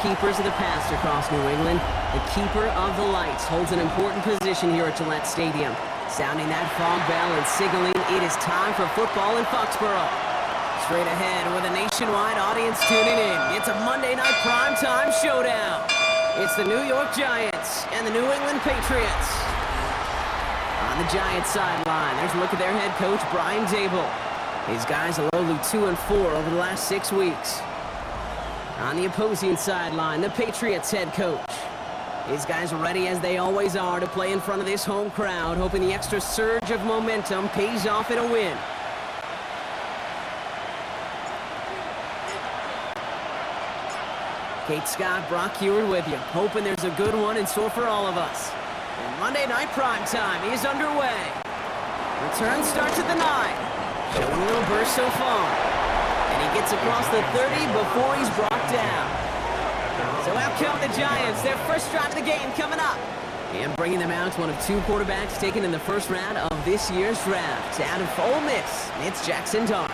keepers of the past across New England. The keeper of the lights holds an important position here at Gillette Stadium, sounding that fog bell and signaling it is time for football in Foxborough. Straight ahead with a nationwide audience tuning in, it's a Monday night primetime showdown. It's the New York Giants and the New England Patriots. On the Giants sideline, there's a look at their head coach, Brian Dable. These guys are lowly 2-4 over the last 6 weeks. On the opposing sideline, the Patriots head coach. These guys are ready as they always are to play in front of this home crowd, hoping the extra surge of momentum pays off in a win. Kate Scott, Brock Heward with you, hoping there's a good one in store for all of us. And Monday Night Primetime is underway. Return starts at the 9, showing a little burst so far. And he gets across the 30 before he's brought down. So out come the Giants, their first drive of the game coming up. And bringing them out, one of 2 quarterbacks taken in the first round of this year's draft. Out of Ole Miss, it's Jackson Dart.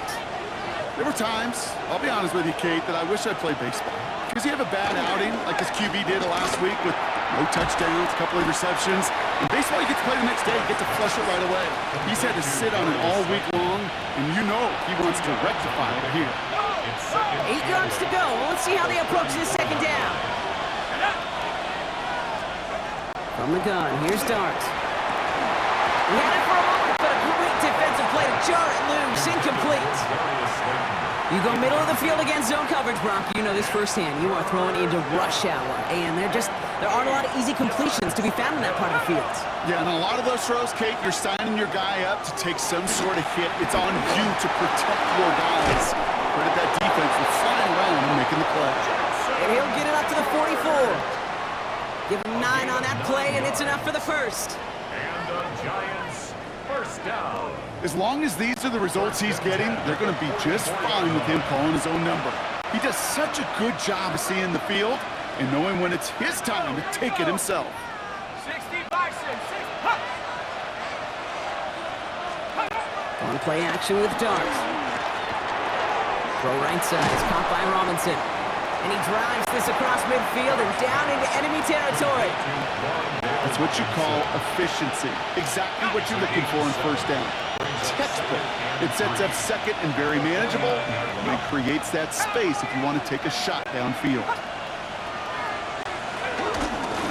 There were times, I'll be honest with you, Kate, that I wish I'd played baseball. Because you have a bad outing, like this QB did last week with no touchdowns, a couple of interceptions. In baseball, you get to play the next day, you get to flush it right away. He's had to sit on it all week long, and you know he wants to rectify it here. 8 yards to go. Let's see how they approach this second down. From the gun, here's Dart. He had it for a moment, but a great defensive play to jar it loose, incomplete. You go middle of the field against zone coverage, Brock. You know this firsthand. You are throwing into rush hour, and there aren't a lot of easy completions to be found in that part of the field. Yeah, and a lot of those throws, Kate, you're signing your guy up to take some sort of hit. It's on you to protect your guys. Credit that defense for flying around and making the play. And he'll get it up to the 44. Give him 9 on that play, and it's enough for the first. And the Giants, first down. As long as these are the results he's getting, they're going to be just fine with him calling his own number. He does such a good job of seeing the field and knowing when it's his time to take it himself. 60 Bison, 6. On play action with Dart. Throw right side is caught by Robinson. And he drives this across midfield and down into enemy territory. That's what you call efficiency. Exactly what you're looking for in first down. Textbook. It sets up second and very manageable, and it creates that space if you want to take a shot downfield.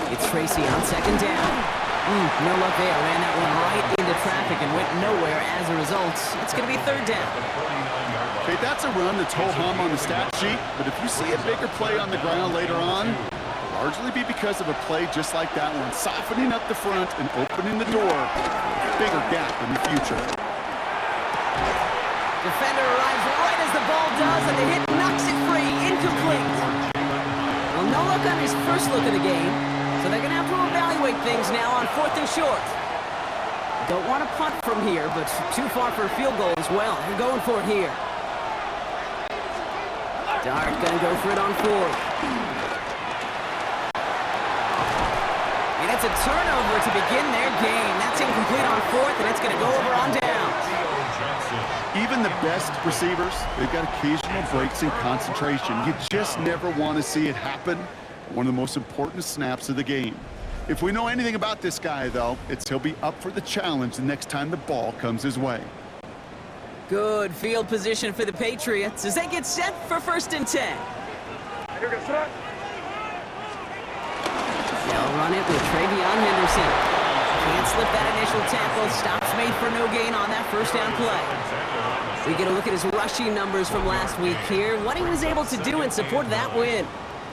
It's Tracy on second down. No luck there. Ran that one right into traffic and went nowhere as a result. It's going to be third down. Okay, that's a run that's ho-hum on the stat sheet, but if you see a bigger play on the ground later on, largely be because of a play just like that one, softening up the front and opening the door. Bigger gap in the future. Defender arrives right as the ball does, and the hit knocks it free. Incomplete. Well, no luck on his first look of the game, so they're going to have to evaluate things now on 4th and short. Don't want to punt from here, but too far for a field goal as well. They're going for it here. Dart going to go for it on 4th. And it's a turnover to begin their game. That's incomplete on 4th, and it's going to go over on downs. Even the best receivers, they've got occasional breaks in concentration. You just never want to see it happen. One of the most important snaps of the game. If we know anything about this guy, though, it's he'll be up for the challenge the next time the ball comes his way. Good field position for the Patriots as they get set for 1st and 10. Here goes that. They'll run it with Travion Henderson. Can't slip that initial tackle. Stops made for no gain on that first down play. We get a look at his rushing numbers from last week here. What he was able to do in support of that win.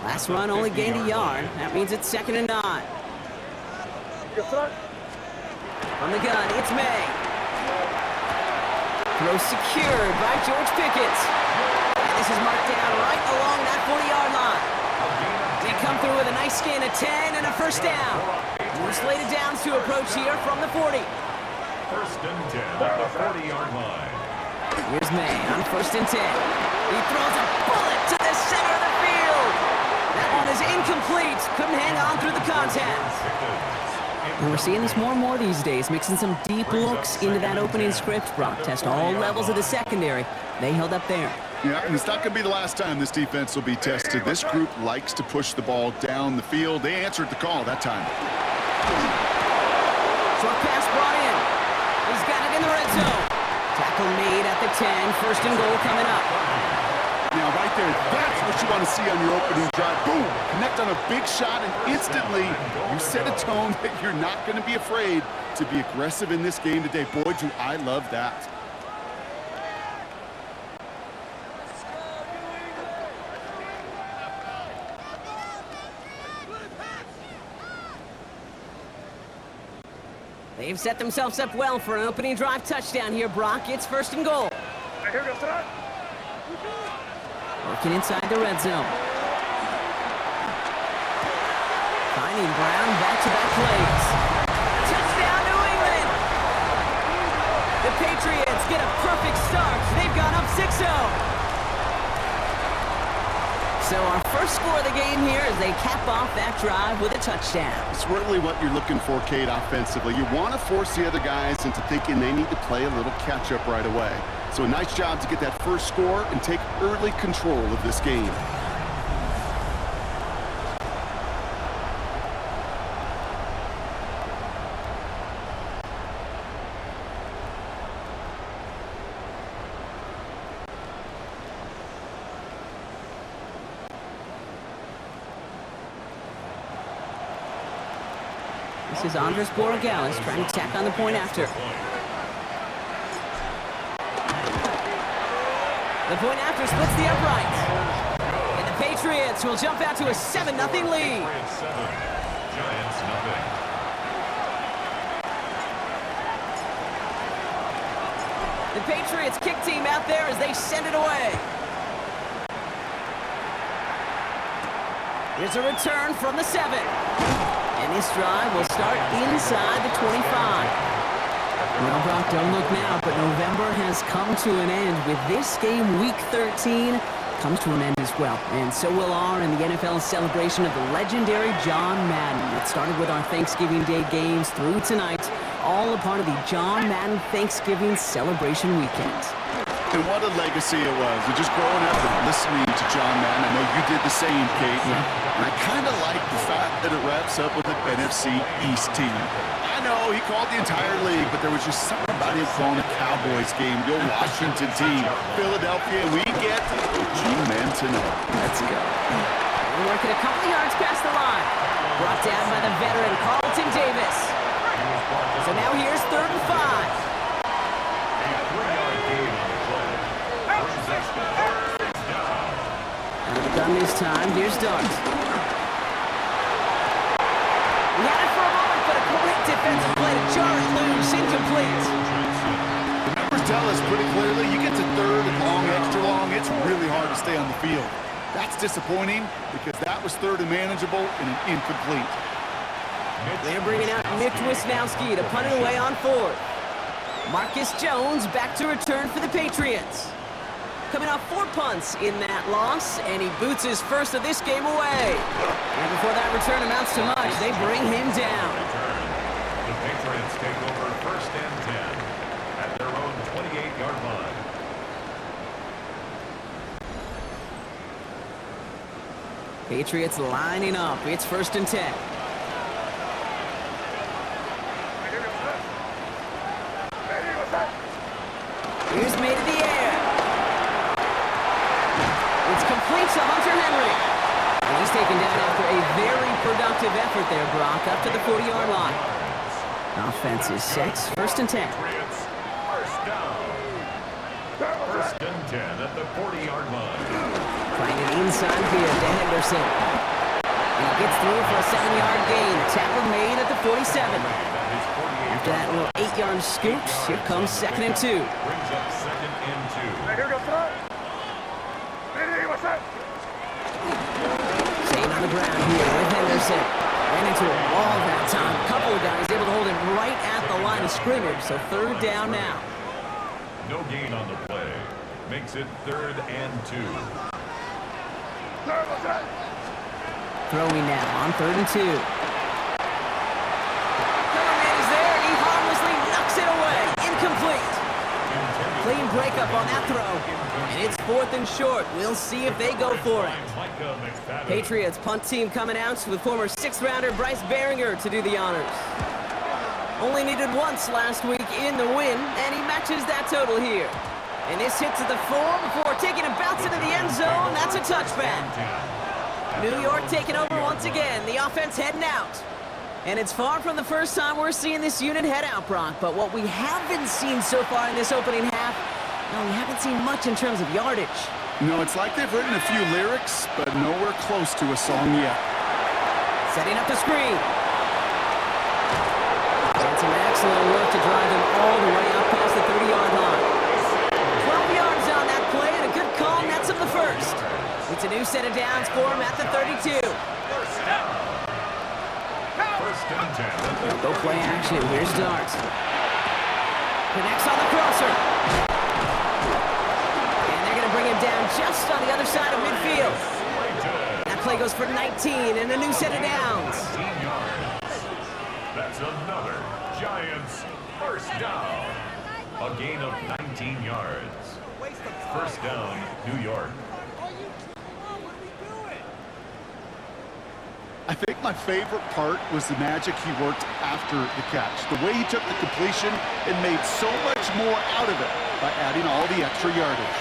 Last run only gained a yard. That means it's 2nd and 9. From the gun, it's May. Throw secured by George Pickett. And this is marked down right along that 40-yard line. They come through with a nice gain of 10 and a first down. More slated downs to approach here from the 40. 1st and 10 at the 40-yard line. Here's May on 1st and 10. He throws a bullet to the center of the field. That one is incomplete. Couldn't hang on through the contact. And we're seeing this more and more these days, mixing some deep looks into that opening script. Brock test all levels of the secondary. They held up there. Yeah, and it's not going to be the last time this defense will be tested. This group likes to push the ball down the field. They answered the call that time. Short pass brought in. He's got it in the red zone. Tackle made at the 10. First and goal coming up. Now, right there, that's what you want to see on your opening drive. Boom! Connect on a big shot, and instantly you set a tone that you're not going to be afraid to be aggressive in this game today. Boy, do I love that. They've set themselves up well for an opening drive touchdown here, Brock. It's first and goal. Working inside the red zone. Finding Brown, back-to-back plays. Touchdown, New England! The Patriots get a perfect start. They've gone up 6-0. So our first score of the game here as they cap off that drive with a touchdown. It's really what you're looking for, Kate, offensively. You want to force the other guys into thinking they need to play a little catch-up right away. So a nice job to get that first score and take early control of this game. This is Andres Borregales trying to tack on the point after. The point after splits the uprights. And the Patriots will jump out to a 7-0 lead. Giants nothing. The Patriots kick team out there as they send it away. Here's a return from the 7. And this drive will start inside the 25. Well, Brock, don't look now, but November has come to an end with this game, Week 13, comes to an end as well. And so will our and the NFL's celebration of the legendary John Madden. It started with our Thanksgiving Day games through tonight, all a part of the John Madden Thanksgiving celebration weekend. And what a legacy it was. And just growing up and listening to John Madden, I know you did the same, Kate. Yeah. And I kind of like the fact that it wraps up with an NFC East team. I know he called the entire league, but there was just something about him calling a Cowboys game, the old Washington team, Philadelphia. We get G-Men tonight. Let's go. We're working a couple of yards past the line. Brought down by the veteran Carlton Davis. So now here's 3rd and 5. Done this time. Here's Dart. We had it for a moment, but a great defensive play to jar it loose, incomplete. The numbers tell us pretty clearly, you get to 3rd and long, extra long, it's really hard to stay on the field. That's disappointing because that was 3rd and manageable and an incomplete. They're bringing out Mitch Wisnowski to punt it away on 4th. Marcus Jones back to return for the Patriots. Coming off 4 punts in that loss, and he boots his first of this game away. And before that return amounts to much, they bring him down. The Patriots take over 1st and 10 at their own 28-yard line. Patriots lining up. It's 1st and 10. Here's made in the air. It's complete to Hunter Henry. And he's taken down after a very productive effort there, Brock, up to the 40-yard line. Offense is set. 1st and 10. First down. 1st and 10 at the 40-yard line. Playing it inside here to Henderson. And he gets through for a 7-yard gain. Tackle made at the 47. After that little 8-yard scoop, here comes 2nd and 2. Brings up 2nd and 2. Staying on the ground here with Henderson. Ran into a wall that time. A couple of guys able to hold him right at the line of scrimmage. So 3rd down now. No gain on the play. Makes it 3rd and 2. Throwing now on 3rd and 2. Thurman is there, and he harmlessly knocks it away. Incomplete. Clean breakup on that throw. And it's 4th and short. We'll see if they go for it. Patriots punt team coming out with former 6th-rounder Bryce Behringer to do the honors. Only needed once last week in the win, and he matches that total here. And this hit to the 4 before taking a bounce into the end zone. That's a touchback. New York taking over once again. The offense heading out. And it's far from the first time we're seeing this unit head out, Brock. But what we haven't seen so far in this opening half, no, we haven't seen much in terms of yardage. You know, it's like they've written a few lyrics, but nowhere close to a song yet. Setting up the screen. And some excellent work to drive them all the way up past the 30-yard line. 12 yards on that play, and a good call nets him the first. It's a new set of downs for him at the 32. Go play action. Here's Dart. Connects on the crosser. And they're going to bring him down just on the other side of midfield. That play goes for 19 and a new set of downs. That's another Giants first down. A gain of 19 yards. First down, New York. I think my favorite part was the magic he worked after the catch. The way he took the completion and made so much more out of it by adding all the extra yardage.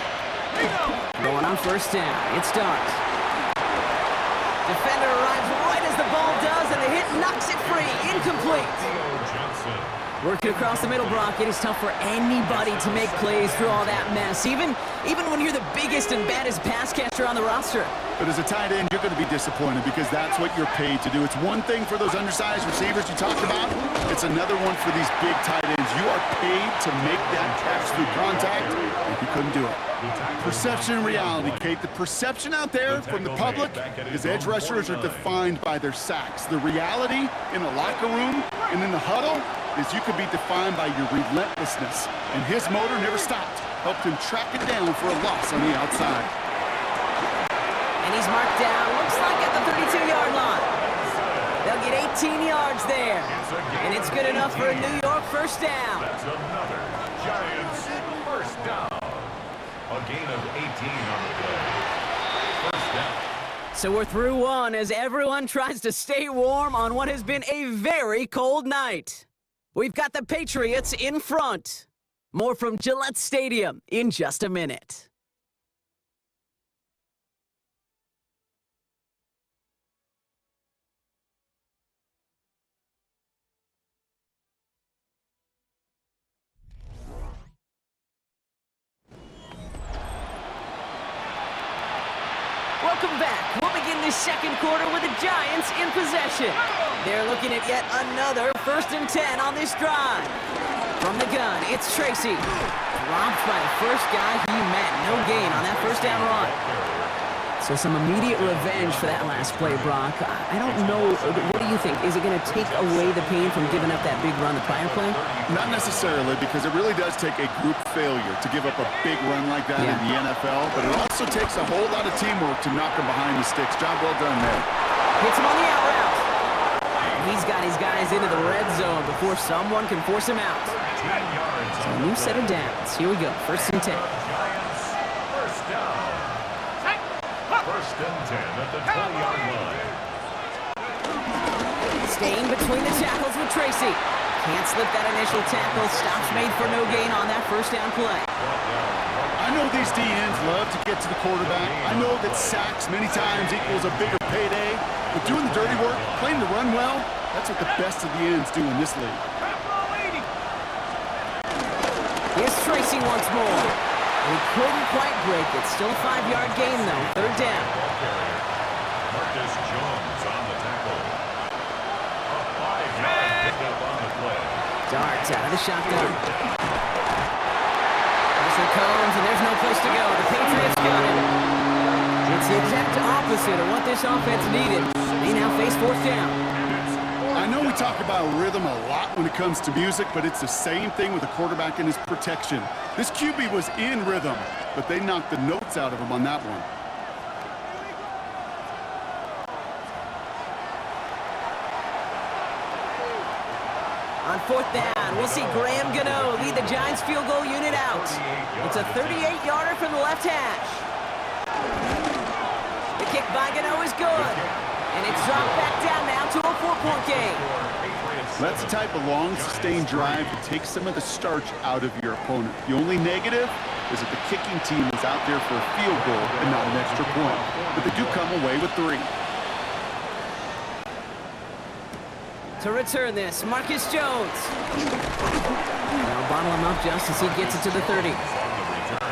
Going on first down, it's Dart. Defender arrives right as the ball does, and the hit knocks it free. Incomplete. Working across the middle, Brock. It is tough for anybody to make plays through all that mess, even when you're the biggest and baddest pass catcher on the roster. But as a tight end, you're going to be disappointed because that's what you're paid to do. It's one thing for those undersized receivers you talked about. It's another one for these big tight ends. You are paid to make that catch through contact, and you couldn't do it. Perception and reality, Kate. The perception out there from the public is edge rushers are defined by their sacks. The reality in the locker room and in the huddle is you could be defined by your relentlessness. And his motor never stopped. Helped him track it down for a loss on the outside. And he's marked down, looks like at the 32-yard line. They'll get 18 yards there. And it's good enough for a New York first down. That's another Giants first down. A gain of 18 on the play. First down. So we're through one as everyone tries to stay warm on what has been a very cold night. We've got the Patriots in front. More from Gillette Stadium in just a minute. Welcome back. We'll begin this second quarter with the Giants in possession. They're looking at yet another 1st and 10 on this drive. From the gun, it's Tracy. Dropped by the first guy he met. No gain on that first down run. So some immediate revenge for that last play, Brock. I don't know. What do you think? Is it going to take away the pain from giving up that big run the prior play? Not necessarily, because it really does take a group failure to give up a big run like that in the NFL. But it also takes a whole lot of teamwork to knock him behind the sticks. Job well done there. Hits him on the out route. He's got his guys into the red zone before someone can force him out. So a new set of downs. Here we go. 1st and 10. Giants first down. 1st and 10 at the 20-yard line. Staying between the tackles with Tracy. Can't slip that initial tackle. Stops made for no gain on that first down play. I know these DNs love to get to the quarterback. I know that sacks many times equals a bigger payday. But doing the dirty work, playing to run well, that's what the best of the ends do in this league. Here's Tracy once more. He couldn't quite break it. Still a 5-yard gain, though. 3rd down. Marcus Jones on the tackle. A 5-yard pickup on the play. Darts out of the shotgun. Pressure comes, and there's no place to go. The Patriots got it. It's the exact opposite of what this offense needed. They now face 4th down. I know we talk about rhythm a lot when it comes to music, but it's the same thing with a quarterback and his protection. This QB was in rhythm, but they knocked the notes out of him on that one. On fourth down, we'll see Graham Gano lead the Giants field goal unit out. It's a 38-yarder from the left hash. The kick by Gano is good. And it's dropped back down now to a 4-point game. That's the type of long, sustained drive that takes some of the starch out of your opponent. The only negative is that the kicking team is out there for a field goal and not an extra point. But they do come away with 3. To return this, Marcus Jones. Now bottle him up just as he gets it to the 30.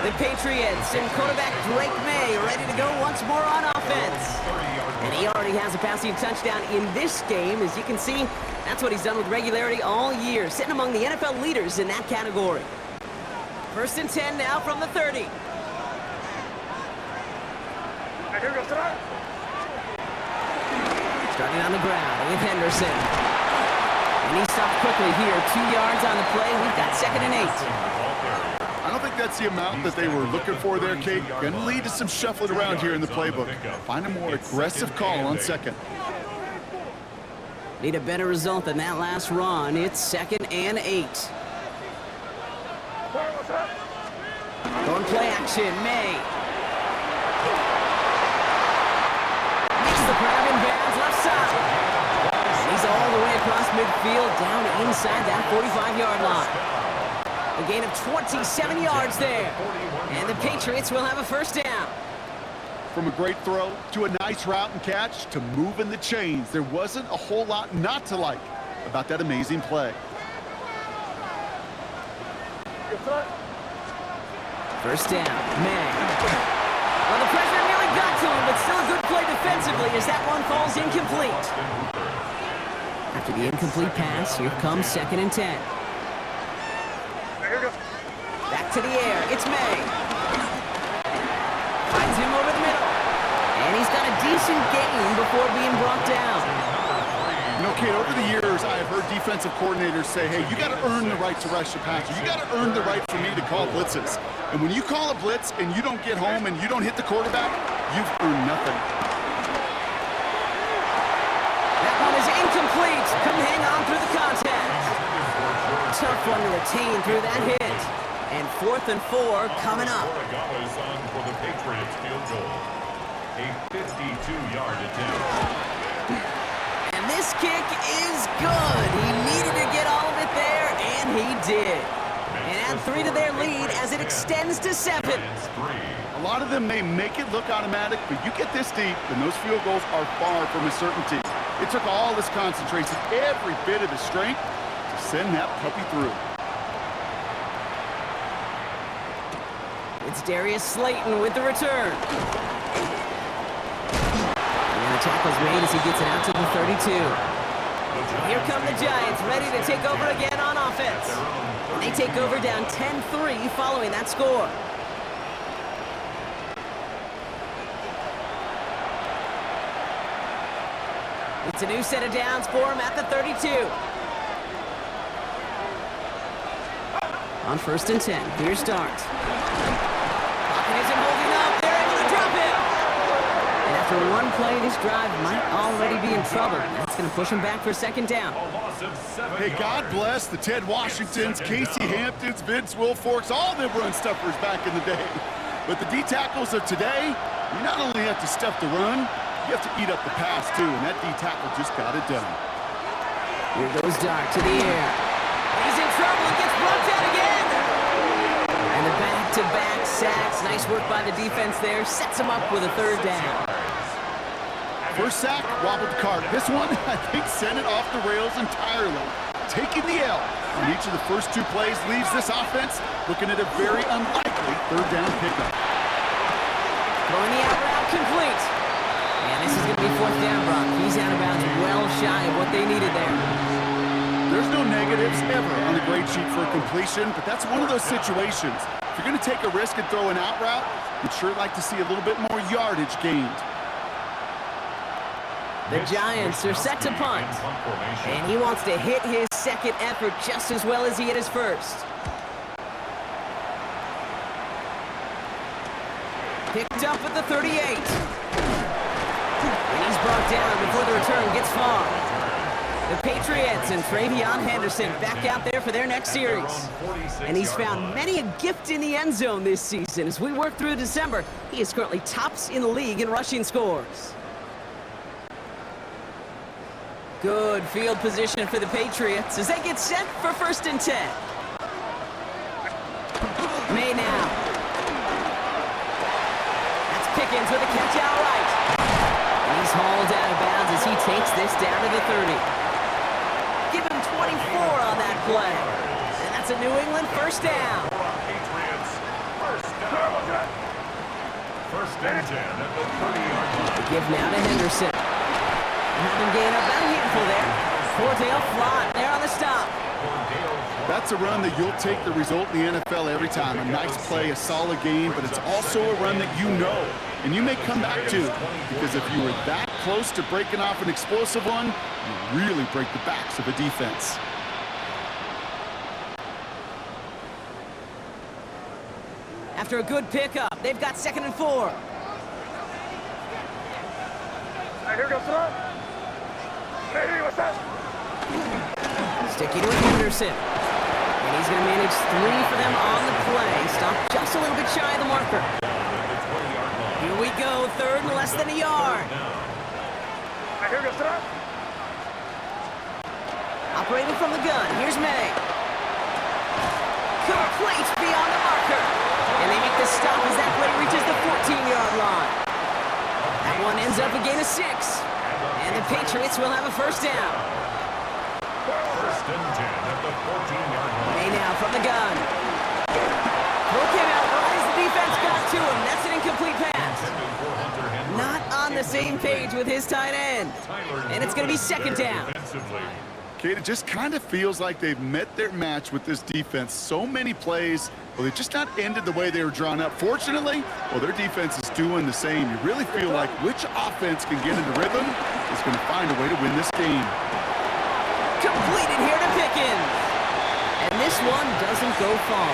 The Patriots and quarterback Drake May ready to go once more on offense. And he already has a passing touchdown in this game. As you can see, that's what he's done with regularity all year, sitting among the NFL leaders in that category. First and 10 now from the 30. Starting on the ground with Henderson. And he stopped quickly here. 2 yards on the play. We've got 2nd and 8. I don't think that's the amount that they were looking for there, Kate. Going to lead to some shuffling around here in the playbook. Find a more aggressive call on 2nd. Need a better result than that last run. It's 2nd and 8. Going play action, May. Makes the grab in bounds left side. He's all the way across midfield, down inside that 45-yard line. A gain of 27 yards there. And the Patriots will have a first down. From a great throw to a nice route and catch to moving the chains, there wasn't a whole lot not to like about that amazing play. First down, May. Well, the pressure nearly got to him, but still a good play defensively as that one falls incomplete. After the incomplete pass, here comes 2nd and 10. Back to the air, it's May. Finds him over the middle. And he's got a decent gain before being brought down. You know, Kate, over the years, I have heard defensive coordinators say, hey, you got to earn the right to rush the passer. You got to earn the right for me to call blitzes. And when you call a blitz and you don't get home and you don't hit the quarterback, you've earned nothing. That one is incomplete. Couldn't hang on through the contact. Tough one to retain through that hit. And 4th and 4 coming up. For the Patriots field goal. A 52-yard attempt. And this kick is good. He needed to get all of it there, and he did. And add 3 to their lead as it extends to 7. A lot of them may make it look automatic, but you get this deep, and those field goals are far from a certainty. It took all his concentration, every bit of his strength, to send that puppy through. It's Darius Slayton with the return. And the tackle's made as he gets it out to the 32. Here come the Giants, ready to take over again on offense. And they take over down 10-3 following that score. It's a new set of downs for him at the 32. On 1st and 10, here's Dart. Pocket isn't holding up. They're able to drop it. And after one play, this drive might already be in trouble. That's going to push him back for 2nd down. Hey, God bless the Ted Washingtons, Casey Hamptons, Vince Wilforks, all them run stuffers back in the day. But the D-tackles of today, you not only have to stuff the run, you have to eat up the pass, too, and that D-tackle just got it done. Here goes Dart to the air. He's in trouble and gets brought down again. And the back-to-back sacks. Nice work by the defense there. Sets him up with a 3rd down. First sack, wobbled the cart. This one, I think, sent it off the rails entirely. Taking the L on each of the first 2 plays leaves this offense looking at a very unlikely 3rd down pickup. Throwing the out route complete. And this is going to be 4th down, Brock. He's out of bounds well shy of what they needed there. There's no negatives ever on the grade sheet for a completion, but that's one of those situations. If you're going to take a risk and throw an out route, you'd sure like to see a little bit more yardage gained. The Giants are set to punt. And he wants to hit his 2nd effort just as well as he hit his 1st. Picked up at the 38. And he's brought down before the return gets far. The Patriots and Henderson back out there for their next series. And he's found many a gift in the end zone this season. As we work through December, he is currently tops in the league in rushing scores. Good field position for the Patriots as they get set for 1st and 10. May now. That's Pickens with a catch out right. And he's hauled out of bounds as he takes this down to the 30. Give him 24 on that play. And that's a New England 1st down. Patriots, 1st down. 1st and 10 at the 30-yard line. The give now to Henderson. Have him gain up about a handful there. Cordell Flott there on the stop. That's a run that you'll take the result in the NFL every time. A nice play, a solid game, but it's also a run that you know and you may come back to, because if you were that close to breaking off an explosive one, you really break the backs of a defense. After a good pickup, they've got 2nd and 4. Here goes Flott. Hey, what's that? Sticking with Henderson. And he's going to manage 3 for them on the play. Stop just a little bit shy of the marker. Here we go, 3rd and less than a yard. Here goes Flott. Operating from the gun, here's May. Complete beyond the marker. And they make the stop as that play reaches the 14-yard line. That one ends up a gain of 6. And the Patriots will have a 1st down. 1st and 10 at the 14-yard line. May now from the gun. Throw came out right as the defense got to him. That's an incomplete pass. Not on the same page with his tight end. And it's going to be 2nd down. Kate, it just kind of feels like they've met their match with this defense. So many plays, well, they've just not ended the way they were drawn up. Fortunately, well, their defense is doing the same. You really feel like which offense can get into rhythm is going to find a way to win this game. Completed here to Pickens. And this one doesn't go far.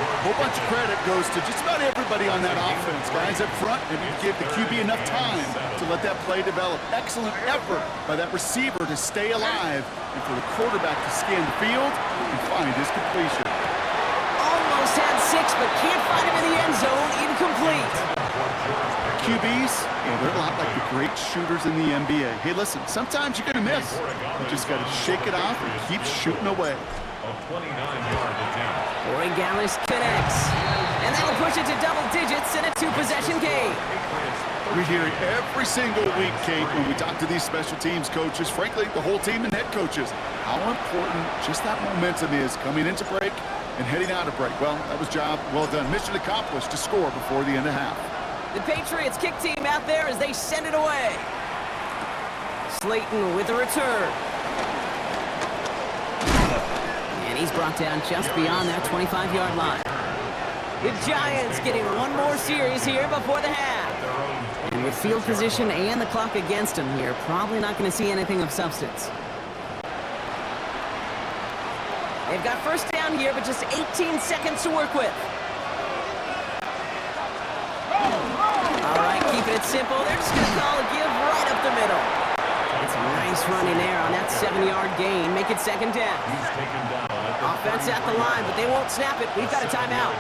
A whole bunch of credit goes to just about everybody on that offense. Guys up front, maybe give the QB enough time to let that play develop. Excellent effort by that receiver to stay alive and for the quarterback to scan the field and find his completion. Almost had 6, but can't find him in the end zone. Incomplete. QBs, well, they're a lot like the great shooters in the NBA. Hey, listen, sometimes you're going to miss. You just got to shake it off and keep shooting away. A 29-yard attempt. Corey Gallis connects. And that'll push it to double digits in a 2-possession game. We hear it every single week, Kate, when we talk to these special teams coaches, frankly, the whole team and head coaches, how important just that momentum is coming into break and heading out of break. Well, that was job well done. Mission accomplished to score before the end of half. The Patriots kick team out there as they send it away. Slayton with the return. And he's brought down just beyond that 25-yard line. The Giants getting one more series here before the half. And with field position and the clock against them here, probably not going to see anything of substance. They've got 1st down here, but just 18 seconds to work with. All right, keeping it simple. They're just going to call a give right up the middle. It's a nice running there on that 7-yard gain. Make it 2nd down. He's taken down at the Offense at the line, but they won't snap it. We've got a timeout.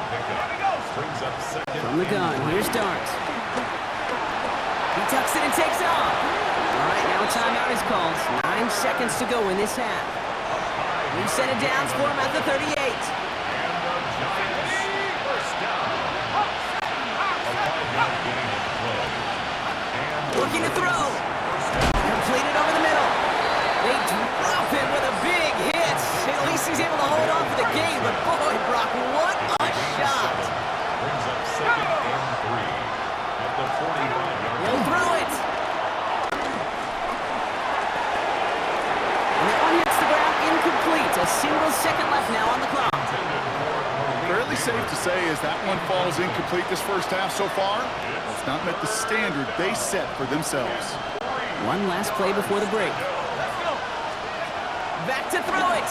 brings up 2nd. From the gun, here's Darts. He tucks it and takes off. All right, now a timeout is called. 9 seconds to go in this half. We set it down for him at the 38. And the Giants 1st down. A 5-yard gain of play. And Looking to throw. Completed over the middle. They drop him with a big hit. At least he's able to hold on for the game. But boy, Brock, what a shot. brings up 2nd and 3 at the 45-yard line. He'll throw it. And that one hits the ground incomplete. A single second left now on the clock. Fairly safe to say as that one falls incomplete this first half so far, it's not met the standard they set for themselves. One last play before the break. Back to throw it.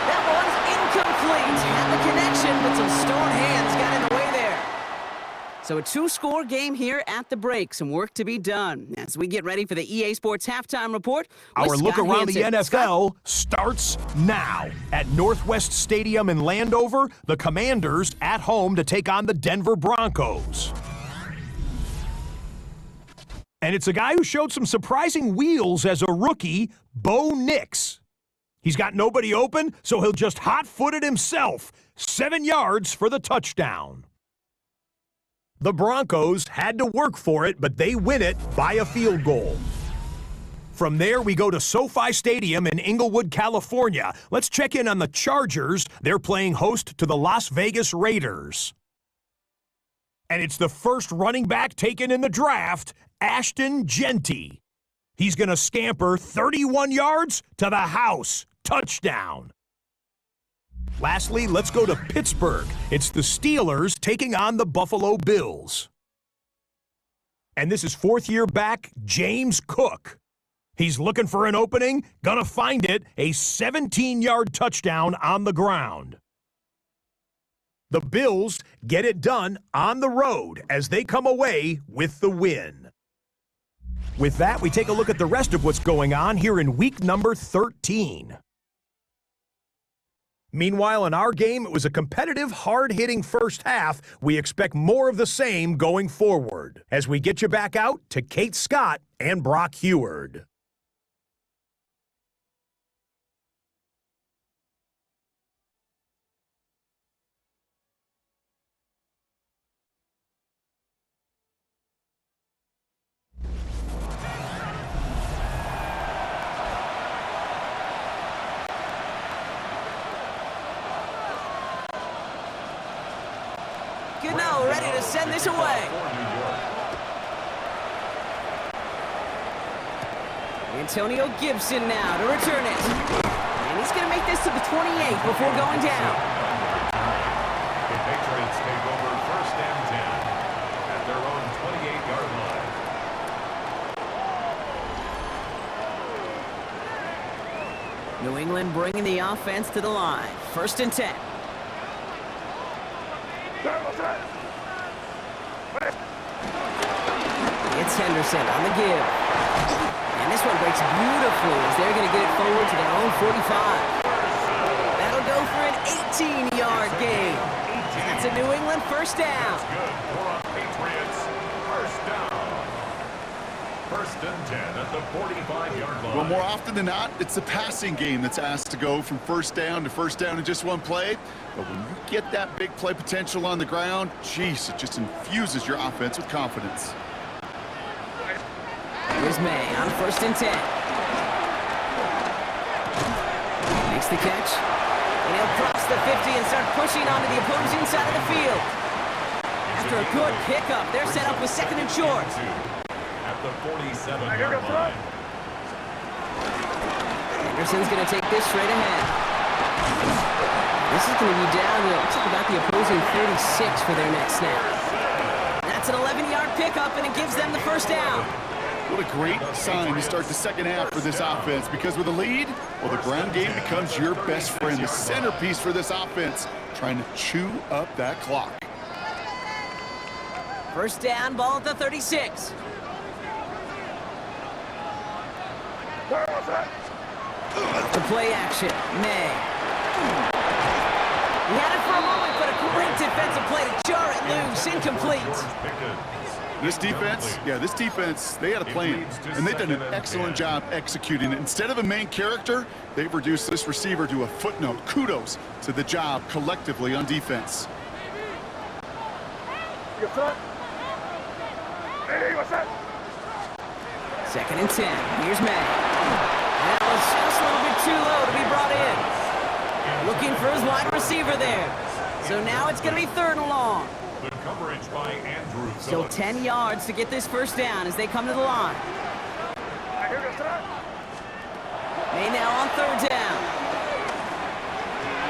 That one's incomplete. Had the connection, but some stone hands got in the way there. So a two-score game here at the break. Some work to be done as we get ready for the EA Sports Halftime Report. Our look Scott around Hansen. the NFL starts now. At Northwest Stadium in Landover, the Commanders at home to take on the Denver Broncos. And it's a guy who showed some surprising wheels as a rookie, Bo Nix. He's got nobody open, so he'll just hot-foot it himself. 7 yards for the touchdown. The Broncos had to work for it, but they win it by a field goal. From there, we go to SoFi Stadium in Inglewood, California. Let's check in on the Chargers. They're playing host to the Las Vegas Raiders. And it's the first running back taken in the draft, Ashton Genty. He's going to scamper 31 yards to the house. Touchdown. Lastly, let's go to Pittsburgh. It's the Steelers taking on the Buffalo Bills. And this is fourth-year back James Cook. He's looking for an opening, gonna find it, a 17-yard touchdown on the ground. The Bills get it done on the road as they come away with the win. With that, we take a look at the rest of what's going on here in week number 13. Meanwhile, in our game, it was a competitive, hard-hitting first half. We expect more of the same going forward as we get you back out to Kate Scott and Brock Heward. Gano ready to send this away. Antonio Gibson now to return it. And he's going to make this to the 28 before going down. The Patriots take over first and 10 at their own 28-yard line. New England bringing the offense to the line. First and 10. It's Henderson on the give. And this one breaks beautifully as they're going to get it forward to their own 45. That'll go for an 18-yard gain. That's a New England first down. Good for a Patriots first down. First and 10 at the 45-yard line. Well, more often than not, it's the passing game that's asked to go from first down in just one play. But when you get that big play potential on the ground, geez, it just infuses your offense with confidence. Here's May on first and 10. Makes the catch. And he'll cross the 50 and start pushing onto the opposing side of the field. After a good pickup, they're set up with second and short. At the 47-yard line. Anderson's going to take this straight ahead. This is going to be down to, looks like about the opposing 36 for their next snap. That's an 11-yard pickup, and it gives them the first down. What a great sign to start the second half for this offense, because with a lead, well, the ground game becomes your best friend, the centerpiece for this offense, trying to chew up that clock. First down, ball at the 36. The play action, May. He had it for a moment, but a great defensive play to jar it loose, incomplete. This defense, they had a plan, and they've done an excellent job executing it. Instead of a main character, they've reduced this receiver to a footnote. Kudos to the job collectively on defense. Second and 10, here's May. That was just a little bit too low to be brought in. Looking for his wide receiver there. So now it's going to be third and long. The coverage by Andrew Still Phillips. 10 yards to get this first down as they come to the line. May now on third down.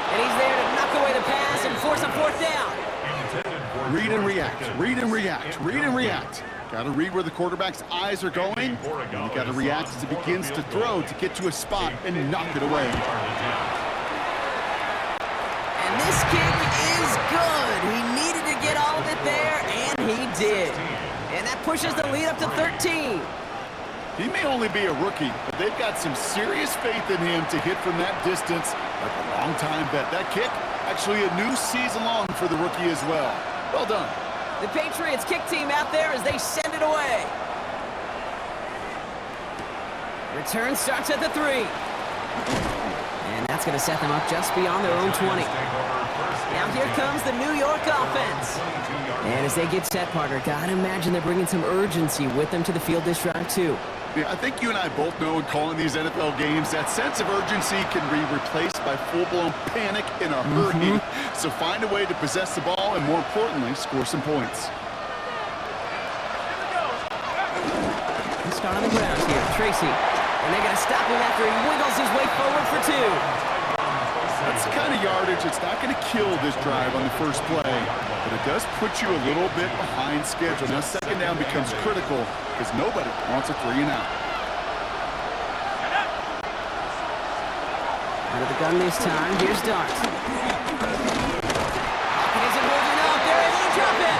And he's there to knock away the pass and force a fourth down. Read and react, read and react, read and react. Got to read where the quarterback's eyes are going, and you got to react as he begins to throw to get to a spot and knock it away. And this kick is good. He needed to get all of it there, and he did. And that pushes the lead up to 13. He may only be a rookie, but they've got some serious faith in him to hit from that distance like a long-time vet. That kick, actually a new season long for the rookie as well. Well done. The Patriots kick team out there as they send it away. Return starts at the 3. And that's going to set them up just beyond their own 20. Now here comes the New York offense. And as they get set, partner, gotta imagine they're bringing some urgency with them to the field this drive, too. Yeah, I think you and I both know in calling these NFL games, that sense of urgency can be replaced by full-blown panic in a hurry. So find a way to possess the ball and, more importantly, score some points. Let's start on the ground here. Tracy. And they're going to stop him after he wiggles his way forward for 2. That's the kind of yardage that's not going to kill this drive on the first play, but it does put you a little bit behind schedule. Now, second down becomes critical because nobody wants a 3-and-out. Out of the gun this time. Here's Dart. He isn't moving up. They're able to drop it.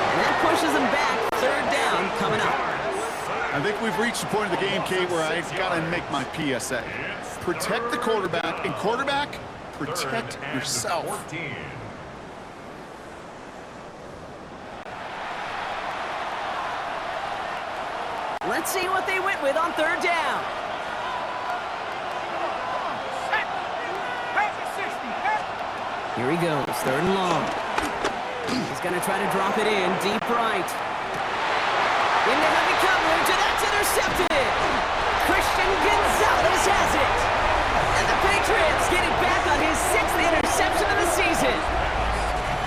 And that pushes them back. Third down coming up. I think we've reached the point of the game, Kate, where I've got to make my PSA. Protect the quarterback, and quarterback, protect yourself. Let's see what they went with on third down. Here he goes, third and long. He's going to try to drop it in, deep right. Into heavy coverage, and that's intercepted. Christian Gonzalez has it. And the Patriots get it back on his 6th interception of the season.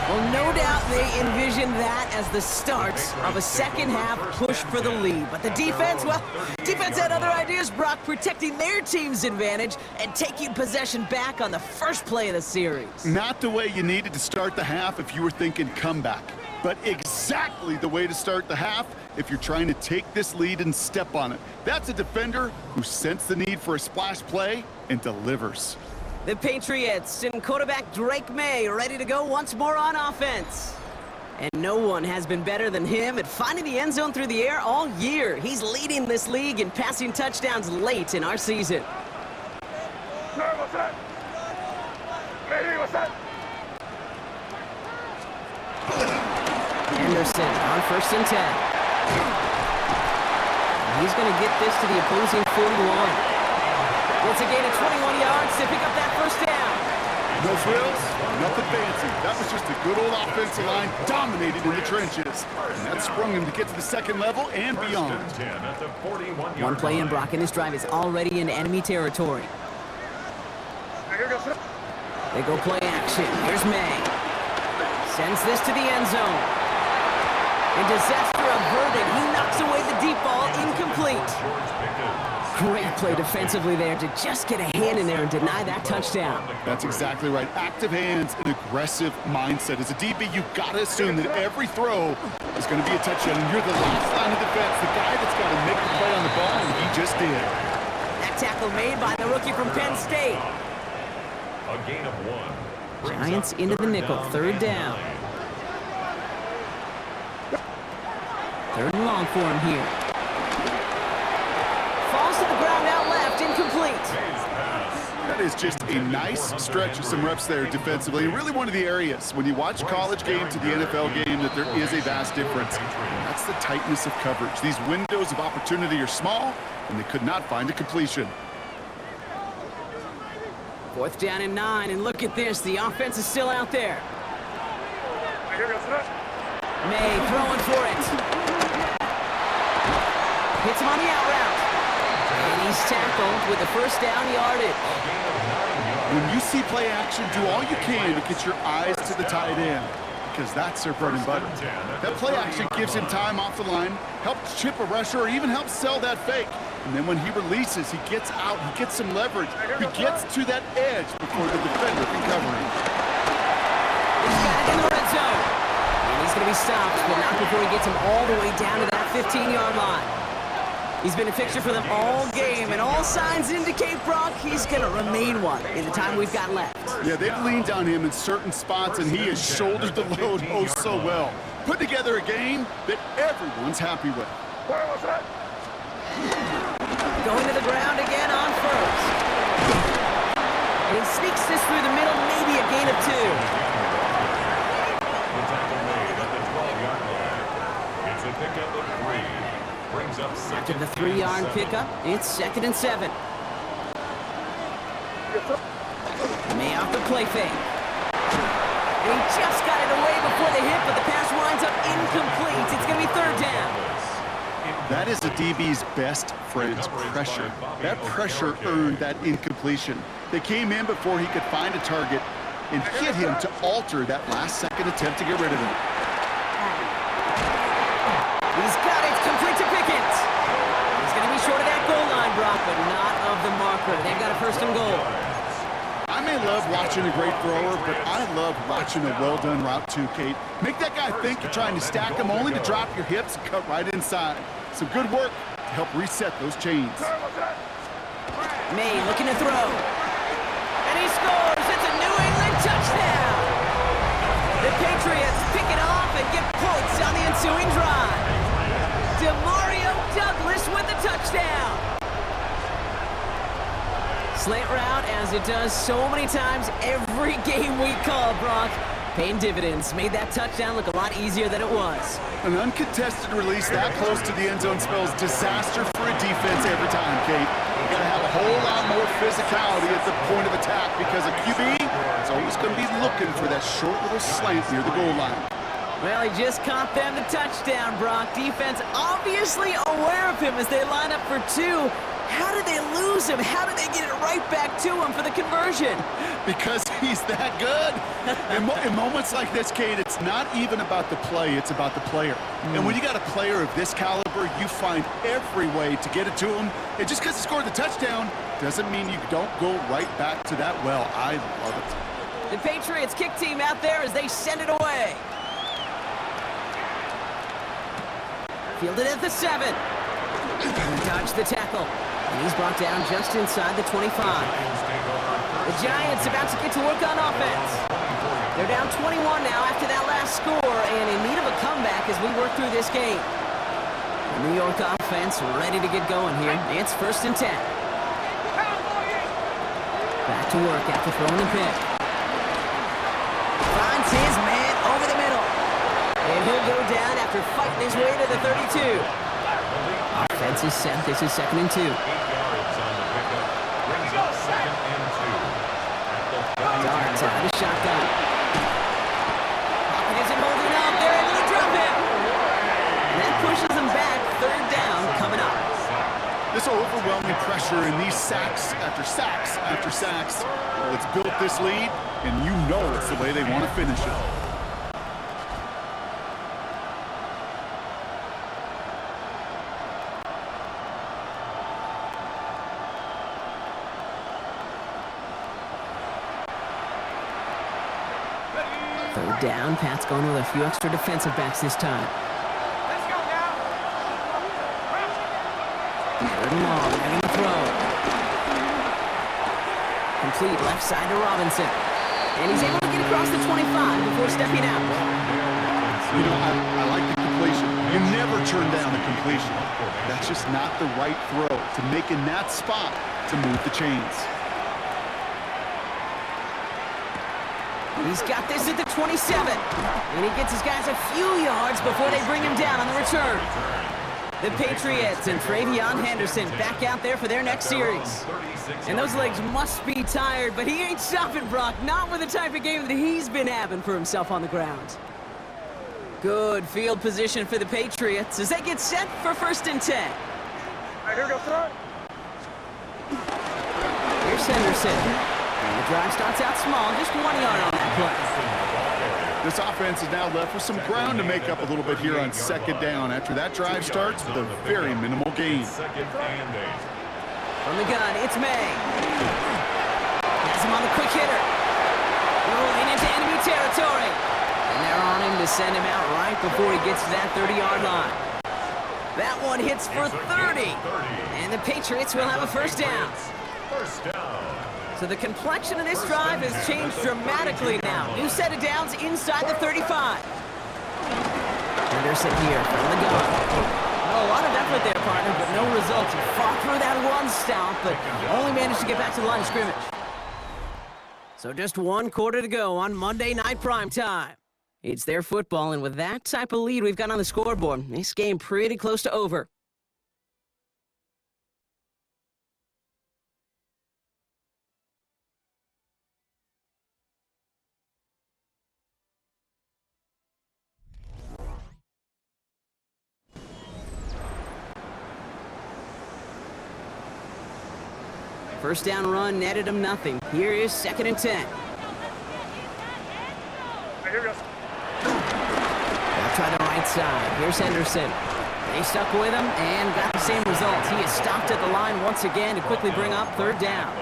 Well, no doubt they envisioned that as the start of a second-half push for the lead. But the defense, well, defense had other ideas, Brock, protecting their team's advantage and taking possession back on the first play of the series. Not the way you needed to start the half if you were thinking comeback, but exactly the way to start the half if you're trying to take this lead and step on it. That's a defender who sensed the need for a splash play and delivers. The Patriots and quarterback Drake May ready to go once more on offense. And no one has been better than him at finding the end zone through the air all year. He's leading this league in passing touchdowns late in our season. Anderson on 1st and 10. He's going to get this to the opposing 41. It's a gain of 21 yards to pick up that first down. No frills, nothing fancy. That was just a good old offensive line dominated in the trenches. And that sprung him to get to the second level and beyond. One play in, Brock, and this drive is already in enemy territory. They go play action. Here's May. Sends this to the end zone. And disaster averted. He knocks away the deep ball, incomplete. Great play defensively there to just get a hand in there and deny that touchdown. That's exactly right. Active hands and aggressive mindset. As a DB, you've got to assume that every throw is going to be a touchdown. And you're the last line of defense, the guy that's got to make the play on the ball, and he just did. That tackle made by the rookie from Penn State. A gain of 1. Giants into the nickel, third down. Third and long for him here. Falls to the ground out left, incomplete. That is just a nice stretch of some reps there defensively. Really one of the areas, when you watch a college game to the NFL game, that there is a vast difference. And that's the tightness of coverage. These windows of opportunity are small, and they could not find a completion. 4th down and 9, and look at this. The offense is still out there. May throwing for it. Hits him on the out route. And he's tackled with the first down yardage. When you see play action, do all you can to get your eyes to the tight end, because that's their bread and butter. That play action gives him time off the line, helps chip a rusher, or even helps sell that fake. And then when he releases, he gets out, he gets some leverage. He gets to that edge before the defender can cover him. He's got it in the red zone. And he's going to be stopped, but not before he gets him all the way down to that 15-yard line. He's been a fixture for them all game, and all signs indicate, Brock, he's going to remain one in the time we've got left. Yeah, they've leaned on him in certain spots, and he has shouldered the load oh so well. Put together a game that everyone's happy with. Where was that? Going to the ground again on first. And he sneaks this through the middle, maybe a gain of 2. The tackle made at the 12-yard line. It's a pickup of 3. Brings up After second the and 3-yard 7. pickup, it's 2nd and 7. May off the play fake. And he just got it away before the hit, but the pass winds up incomplete. It's going to be 3rd down. That is the DB's best friend, pressure. That pressure earned that incompletion. They came in before he could find a target and hit him to alter that last-second attempt to get rid of him. He's got it. It's complete to Pickens. He's going to be short of that goal line, Brock, but not of the marker. They've got a 1st and goal. I may love watching a great thrower, but I love watching a well-done route too, Kate. Make that guy think you're trying to stack him, only to drop your hips and cut right inside. Some good work to help reset those chains. May looking to throw. And he scores. It's a New England touchdown. The Patriots pick it off and get points on the ensuing drive. Demario Douglas with the touchdown. Slant route, as it does so many times every game we call, Brock. Paying dividends. Made that touchdown look a lot easier than it was. An uncontested release that close to the end zone spells disaster for a defense every time, Kate. You gotta have a whole lot more physicality at the point of attack because a QB is always gonna be looking for that short little slant near the goal line. Well, he just caught them the touchdown, Brock. Defense obviously aware of him as they line up for 2. How did they lose him? How did they get it right back to him for the conversion? Because he's that good. In moments like this, Kate, it's not even about the play, it's about the player. And when you got a player of this caliber, you find every way to get it to him. And just because he scored the touchdown doesn't mean you don't go right back to that well. I love it. The Patriots kick team out there as they send it away. Fielded at the 7. Dodged the tackle. And he's brought down just inside the 25. The Giants about to get to work on offense. They're down 21 now after that last score and in need of a comeback as we work through this game. The New York offense ready to get going here. It's 1st and 10. Back to work after throwing the pick. Finds his man over the middle. And he'll go down after fighting his way to the 32. Offense is set. This is 2nd and 2. 8 yards on the pickup. Brings up 2nd and 2. Darts out of the shotgun. Pocket isn't holding up. They're able to drop him. And that pushes them back. 3rd down coming up. This overwhelming pressure and these sacks after sacks after sacks, well, it's built this lead, and you know it's the way they want to finish it. Third down. Pat's going with a few extra defensive backs this time. Let's go now. Third and long. Ready to throw. Complete left side to Robinson. And he's able to get across the 25 before stepping out. You know, I like the completion. You never turn down a completion. That's just not the right throw to make in that spot to move the chains. He's got this at the 27. And he gets his guys a few yards before they bring him down on the return. The Patriots and Travion Henderson back out there for their next series. And those legs must be tired, but he ain't stopping, Brock. Not with the type of game that he's been having for himself on the ground. Good field position for the Patriots as they get set for 1st and 10. Right here, go front. Here's Henderson. And the drive starts out small, just 1 yard on that play. This offense is now left with some ground to make up a little bit here on 2nd down after that drive starts with a very minimal gain. 2nd and 8. From the gun, it's May. Has him on the quick hitter. Rolling into enemy territory. And they're on him to send him out right before he gets to that 30-yard line. That one hits for 30. And the Patriots will have a first down. First down. So the complexion of this drive has changed dramatically now. New set of downs inside the 35. Henderson here from the gun. Oh, a lot of effort there, partner, but no results. He fought through that one stop, but only managed to get back to the line of scrimmage. So just 1 quarter to go on Monday Night Primetime. It's their football, and with that type of lead we've got on the scoreboard, this game pretty close to over. First down run netted him nothing. Here is 2nd and 10. They'll try the right side. Here's Henderson. They stuck with him and got the same results. He is stopped at the line once again to quickly bring up 3rd down.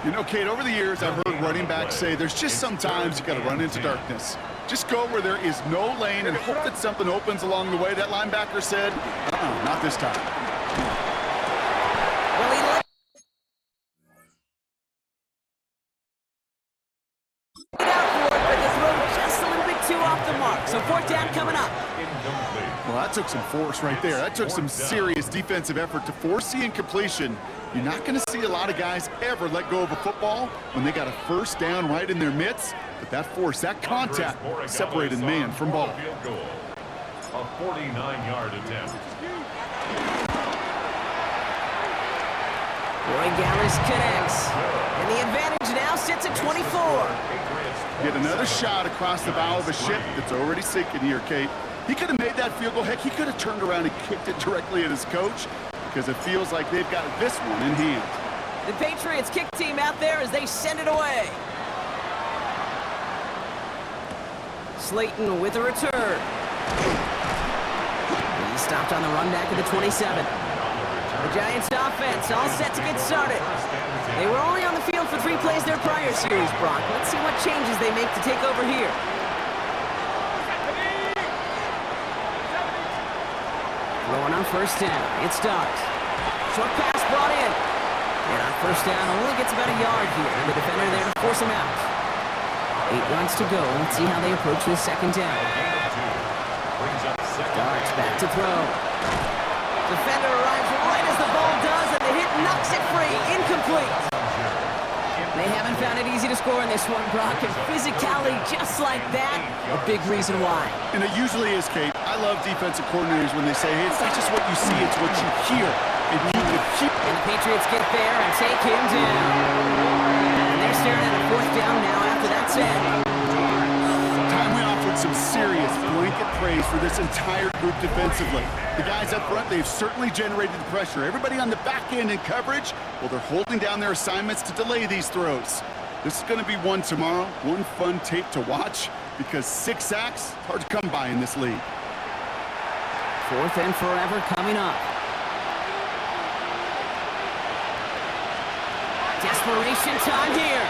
You know, Kate, over the years, I've heard running backs say there's just sometimes you got to run into darkness. Just go where there is no lane and hope that something opens along the way. That linebacker said, not this time. Well, he laid it out for it, but the throw just a little bit too off the mark. So 4th down coming up. Well, that took some force right there. That took some serious defensive effort to force the incompletion. You're not going to see a lot of guys ever let go of a football when they got a first down right in their midst. But that force, that contact, separated man from ball. A 49-yard attempt. Roy Gallis connects. And the advantage now sits at 24. Get another shot across the bow of a ship that's already sinking here, Kate. He could have made that field goal. Heck, he could have turned around and kicked it directly at his coach because it feels like they've got this one in hand. The Patriots kick team out there as they send it away. Slayton with a return. He stopped on the run back of the 27. The Giants offense all set to get started. They were only on the field for 3 plays their prior series, Brock. Let's see what changes they make to take over here. Throwing on 1st down. It's Dogs. Short pass brought in. And on 1st down, only gets about a yard here. And the defender there to force him out. 8 yards to go. Let's see how they approach this 2nd down. Dogs back to throw. Defender arrives right as the ball does, and the hit knocks it free. Incomplete. They haven't found it easy to score in this one, Brock, and physicality just like that, a big reason why. And it usually is, Kate. I love defensive coordinators when they say, hey, it's not just what you see, it's what you hear. And you can hear. And the Patriots get there and take him down. And they're staring at a 4th down now after that set. Time we offered some serious blanket praise for this entire group defensively. The guys up front, they've certainly generated the pressure. Everybody on the back end in coverage, well, they're holding down their assignments to delay these throws. This is going to be one tomorrow, one fun tape to watch, because 6 sacks, hard to come by in this league. 4th and forever coming up. Desperation time here.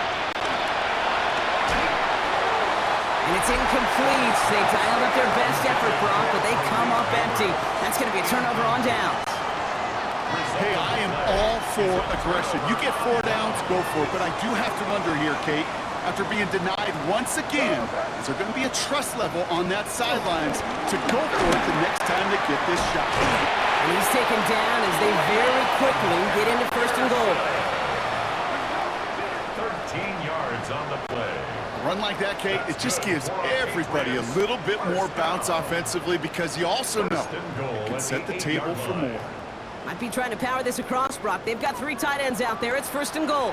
And it's incomplete. They dialed up their best effort, Brock, but they come up empty. That's going to be a turnover on downs. Hey, I am all for aggression. You get 4 downs, go for it. But I do have to wonder here, Kate, after being denied once again, is there going to be a trust level on that sidelines to go for it the next time they get this shot? And he's taken down as they very quickly get into 1st and goal. 13 yards on the play. A run like that, Kate, it just gives everybody a little bit more bounce offensively because you also know it can set the table for more. Might be trying to power this across, Brock. They've got 3 tight ends out there. It's 1st and goal.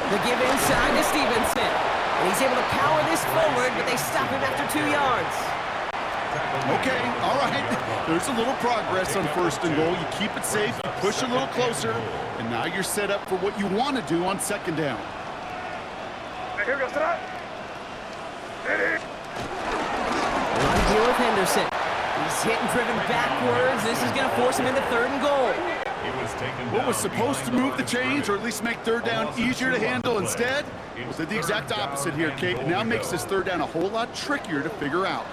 The give inside to Stevenson. And he's able to power this forward, but they stop him after 2 yards. Okay, all right. There's a little progress on 1st and goal. You keep it safe, you push a little closer, and now you're set up for what you want to do on 2nd down. Run here with Henderson. He's hit and driven backwards. This is going to force him into 3rd and goal. He was taken What down was supposed to behind move the line of chains or at scrimmage. least make third down Almost easier to 2 on handle the play. instead? It's Did the exact third opposite down here, and Kate. goal It now to makes go. this third down a whole lot trickier to figure out.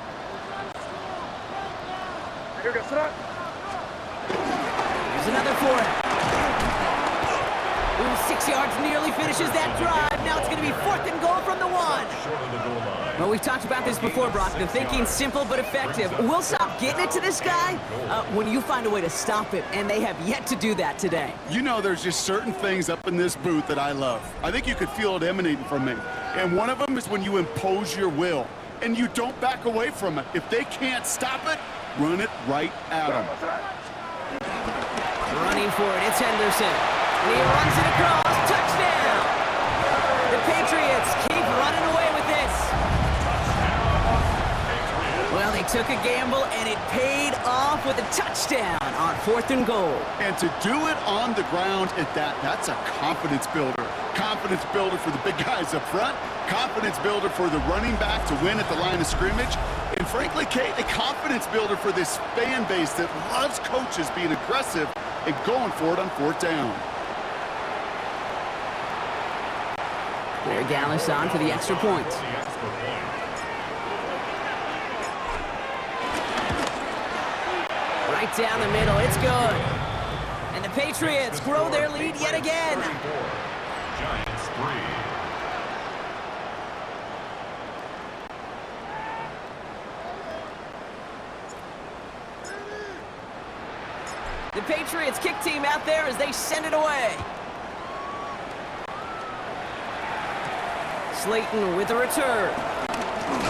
Here we go, sit up. Here's another for it. Ooh, 6 yards nearly finishes that drive. Now it's going to be 4th and goal from the 1. Short of the goal line. Well, we've talked about this before, Brock. The thinking's simple but effective. We'll stop getting it to this guy when you find a way to stop him, and they have yet to do that today. You know, there's just certain things up in this booth that I love. I think you could feel it emanating from me. And one of them is when you impose your will and you don't back away from it. If they can't stop it, run it right at them. Running for it, it's Henderson. And he runs it across. Touchdown! The Patriots keep running away with this. Well, they took a gamble, and it paid off with a touchdown on 4th and goal. And to do it on the ground at that's a confidence builder. Confidence builder for the big guys up front. Confidence builder for the running back to win at the line of scrimmage. And frankly, Kate, a confidence builder for this fan base that loves coaches being aggressive and going for it on 4th down. There, Gallus on for the extra point. The extra point. Right down the middle, it's good. And the Patriots grow their lead yet again. 34. Giants 3. The Patriots kick team out there as they send it away. Slayton with a return.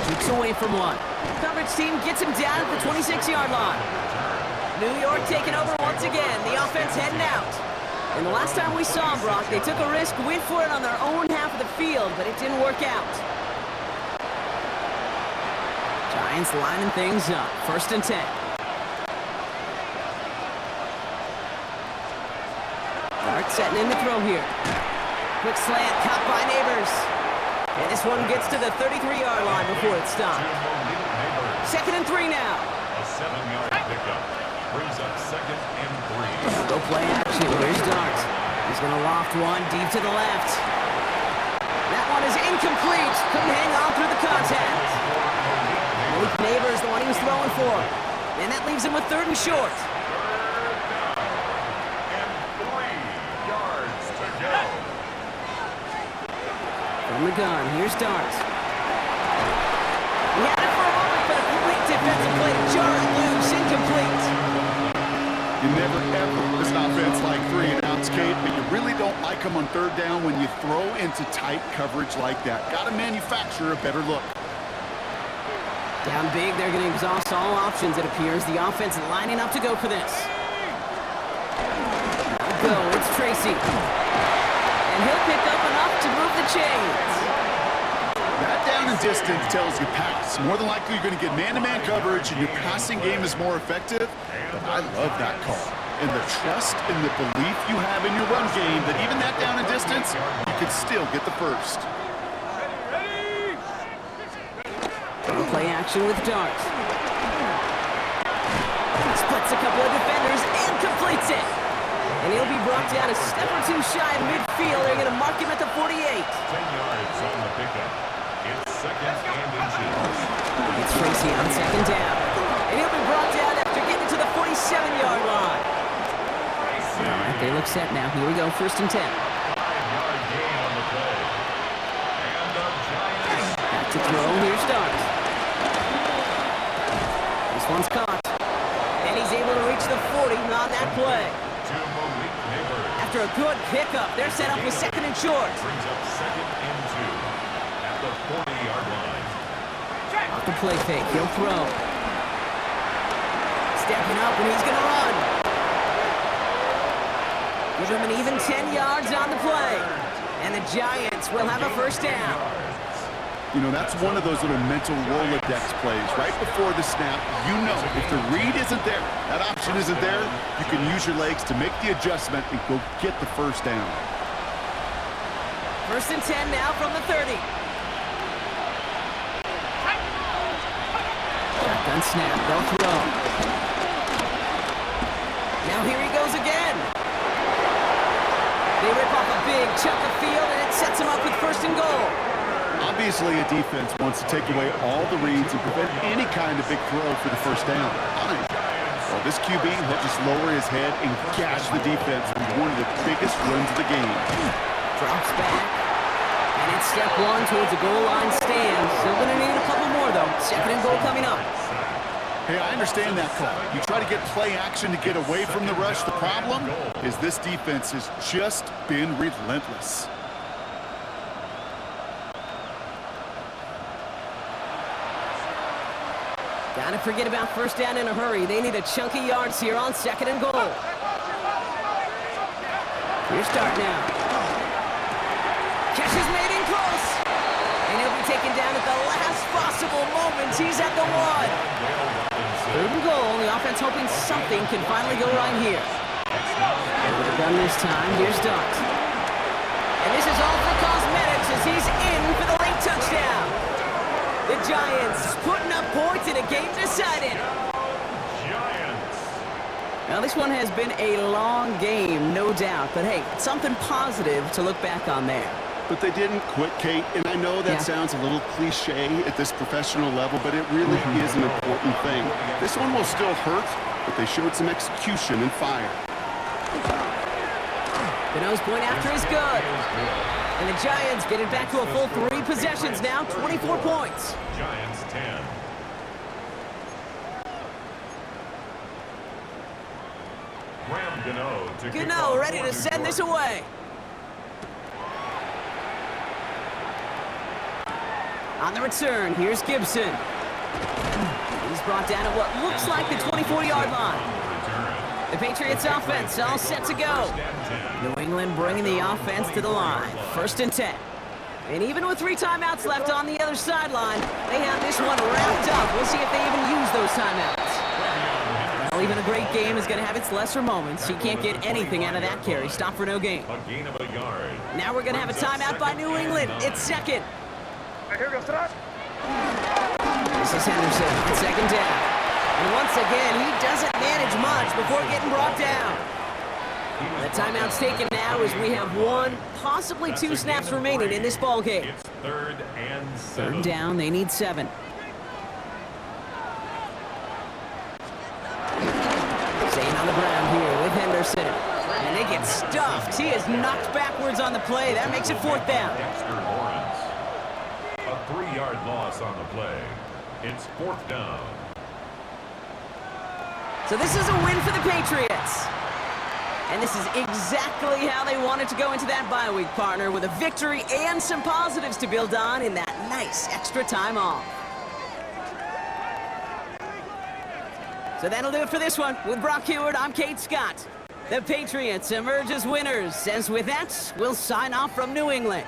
Keeps away from one. Coverage team gets him down at the 26-yard line. New York taking over once again. The offense heading out. And the last time we saw them, Brock, they took a risk, went for it on their own half of the field, but it didn't work out. Giants lining things up. 1st and 10. Dart setting in the throw here. Quick slant, caught by Neighbors. And this one gets to the 33-yard line before it's stopped. 2nd and 3 now. A 7-yard pickup brings up 2nd and 3. Go play action. Here's Dart. He's going to loft one deep to the left. That one is incomplete. Couldn't hang on through the contact. Malik Neighbors, the one he was throwing for. And that leaves him with 3rd and short. From the gun, here's Dart. He had it for a moment, but a great defensive play to jar it loose, incomplete. You never ever this offense like 3 and outs, Kate, but you really don't like them on 3rd down when you throw into tight coverage like that. Got to manufacture a better look. Down big, they're going to exhaust all options, it appears. The offense lining up to go for this. Now go, it's Tracy. And he'll pick up enough to move the chains. That down and distance tells you pass. More than likely, you're going to get man-to-man coverage, and your passing game is more effective. But I love that call. And the trust and the belief you have in your run game that even that down and distance, you can still get the first. Play action with Dart. Splits a couple of defenders and completes it. And he'll be brought down a step or two shy of midfield. They're going to mark him at the 48. 10 yards on the pickup. It's 2nd and inches. It's Tracy on 2nd down. And he'll be brought down after getting to the 47-yard line. All right, they look set now. Here we go, 1st and 10. 5-yard gain on the play. And the Giants. Back to throw, here's Dart. This one's caught. And he's able to reach the 40 on that play. To Malik Neighbors. After a good pickup, they're set up with 2nd and short. Brings up 2nd and 2 at the 40-yard line. Off the play fake, he'll throw. Stepping up, and he's going to run. Give him an even 10 yards on the play. And the Giants will have a 1st down. You know, that's one of those little mental Rolodex plays. Right before the snap, you know if the read isn't there, that option isn't there, you can use your legs to make the adjustment and go get the 1st down. 1st and 10 now from the 30. Shotgun snap, they'll throw. Now here he goes again. They rip off a big chunk of field, and it sets them up with first and goal. Obviously, a defense wants to take away all the reads and prevent any kind of big throw for the first down. Well, this QB will just lower his head and gash the defense with one of the biggest runs of the game. Drops back. And it's step one towards a goal line stand. Still going to need a couple more, though. Second and goal coming up. Hey, I understand that call. You try to get play action to get away from the rush. The problem is this defense has just been relentless. Gotta forget about first down in a hurry. They need a chunk of yards here on second and goal. Here's start now. Catch is made in close. And he'll be taken down at the last possible moment. He's at the one. Third and goal. The offense hoping something can finally go right here. Over the gun this time. Here's Dart. And this is all for cosmetics as he's in for the late touchdown. The Giants putting up points in a game decided. Giants. Now, this one has been a long game, no doubt. But, hey, something positive to look back on there. But they didn't quit, Kate, and I know that sounds a little cliche at this professional level, but it really is an important thing. This one will still hurt, but they showed some execution and fire. The nose point after is good. And the Giants get it back to a full 3 possessions now, 24 points. Giants 10. Gano ready to send this away. On the return, here's Gibson. He's brought down at what looks like the 24-yard line. The Patriots offense all set to go. New England bringing the offense to the line. First and 10. And even with 3 timeouts left on the other sideline, they have this one wrapped up. We'll see if they even use those timeouts. Well, even a great game is going to have its lesser moments. He can't get anything out of that carry. Stop for no gain. A gain of a yard. Now we're going to have a timeout by New England. It's second. Here goes Trot. This is Henderson on second down. And once again, he doesn't manage much before getting brought down. The timeout's taken now as we have 1, possibly 2 snaps remaining in this ball game. It's 3rd and 7. Third down, they need 7. Staying on the ground here with Henderson. And they get stuffed. He is knocked backwards on the play. That makes it 4th down. Dexter Lawrence. A 3-yard loss on the play. It's 4th down. So this is a win for the Patriots. And this is exactly how they wanted to go into that bye week, partner, with a victory and some positives to build on in that nice extra time off. So that'll do it for this one. With Brock Heward, I'm Kate Scott. The Patriots emerge as winners. As with that, we'll sign off from New England.